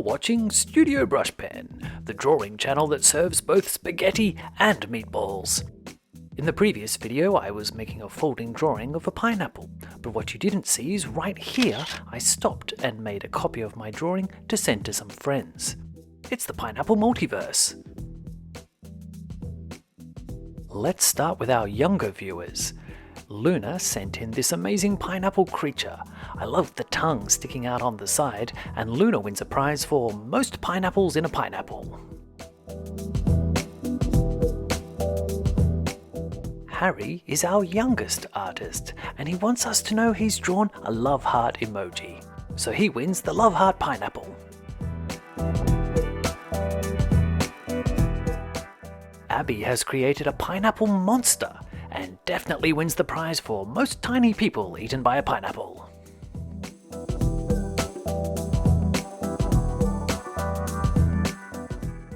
You're watching Studio Brushpen, the drawing channel that serves both spaghetti and meatballs. In the previous video I was making a folding drawing of a pineapple, but what you didn't see is right here I stopped and made a copy of my drawing to send to some friends. It's the pineapple multiverse. Let's start with our younger viewers. Luna sent in this amazing pineapple creature. I love the tongue sticking out on the side, and Luna wins a prize for most pineapples in a pineapple. Harry is our youngest artist, and he wants us to know he's drawn a love heart emoji. So he wins the love heart pineapple. Abbie has created a pineapple monster, and definitely wins the prize for most tiny people eaten by a pineapple.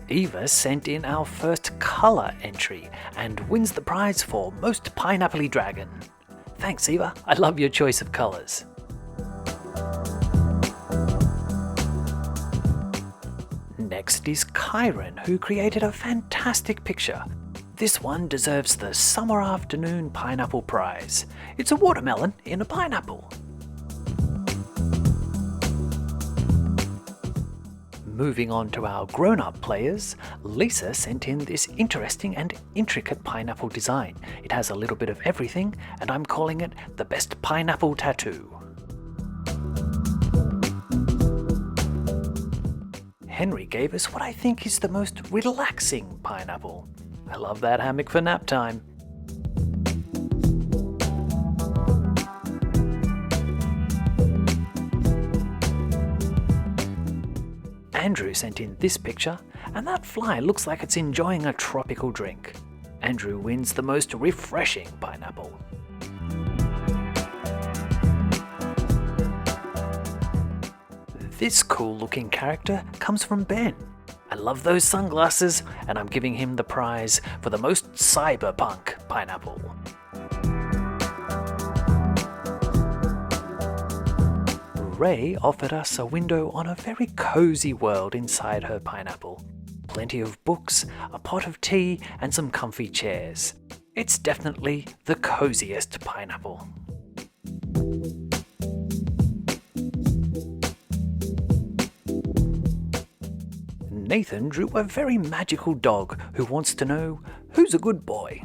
Eva sent in our first colour entry and wins the prize for most pineapple-y dragon. Thanks Eva, I love your choice of colours. Next is Kairen, who created a fantastic picture. This one deserves the Summer Afternoon Pineapple Prize. It's a watermelon in a pineapple. Moving on to our grown-up players, Lisa sent in this interesting and intricate pineapple design. It has a little bit of everything, and I'm calling it the best pineapple tattoo. Henry gave us what I think is the most relaxing pineapple. I love that hammock for nap time. Andrew sent in this picture, and that fly looks like it's enjoying a tropical drink. Andrew wins the most refreshing pineapple. This cool looking character comes from Ben. I love those sunglasses, and I'm giving him the prize for the most cyberpunk pineapple. Ray offered us a window on a very cozy world inside her pineapple. Plenty of books, a pot of tea, and some comfy chairs. It's definitely the coziest pineapple. Nathan drew a very magical dog who wants to know, who's a good boy?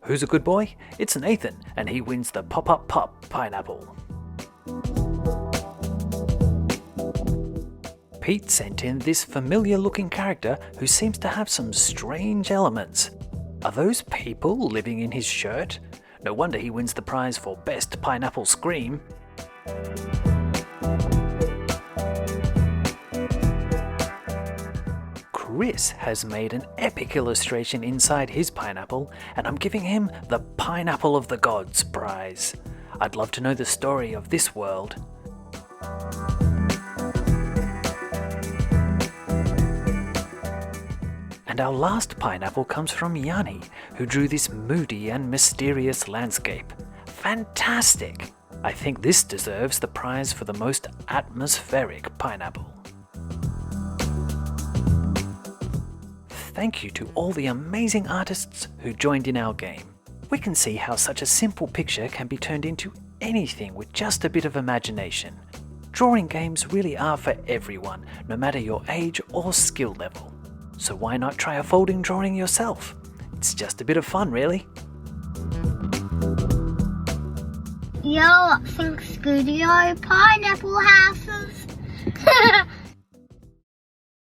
Who's a good boy? It's Nathan, and he wins the Pop-Up Pup pineapple. Pete sent in this familiar looking character who seems to have some strange elements. Are those people living in his shirt? No wonder he wins the prize for best pineapple scream. Chris has made an epic illustration inside his pineapple, and I'm giving him the Pineapple of the Gods prize. I'd love to know the story of this world. And our last pineapple comes from Yanni, who drew this moody and mysterious landscape. Fantastic! I think this deserves the prize for the most atmospheric pineapple. Thank you to all the amazing artists who joined in our game. We can see how such a simple picture can be turned into anything with just a bit of imagination. Drawing games really are for everyone, no matter your age or skill level. So why not try a folding drawing yourself? It's just a bit of fun, really. Yo, think Studio Pineapple Houses.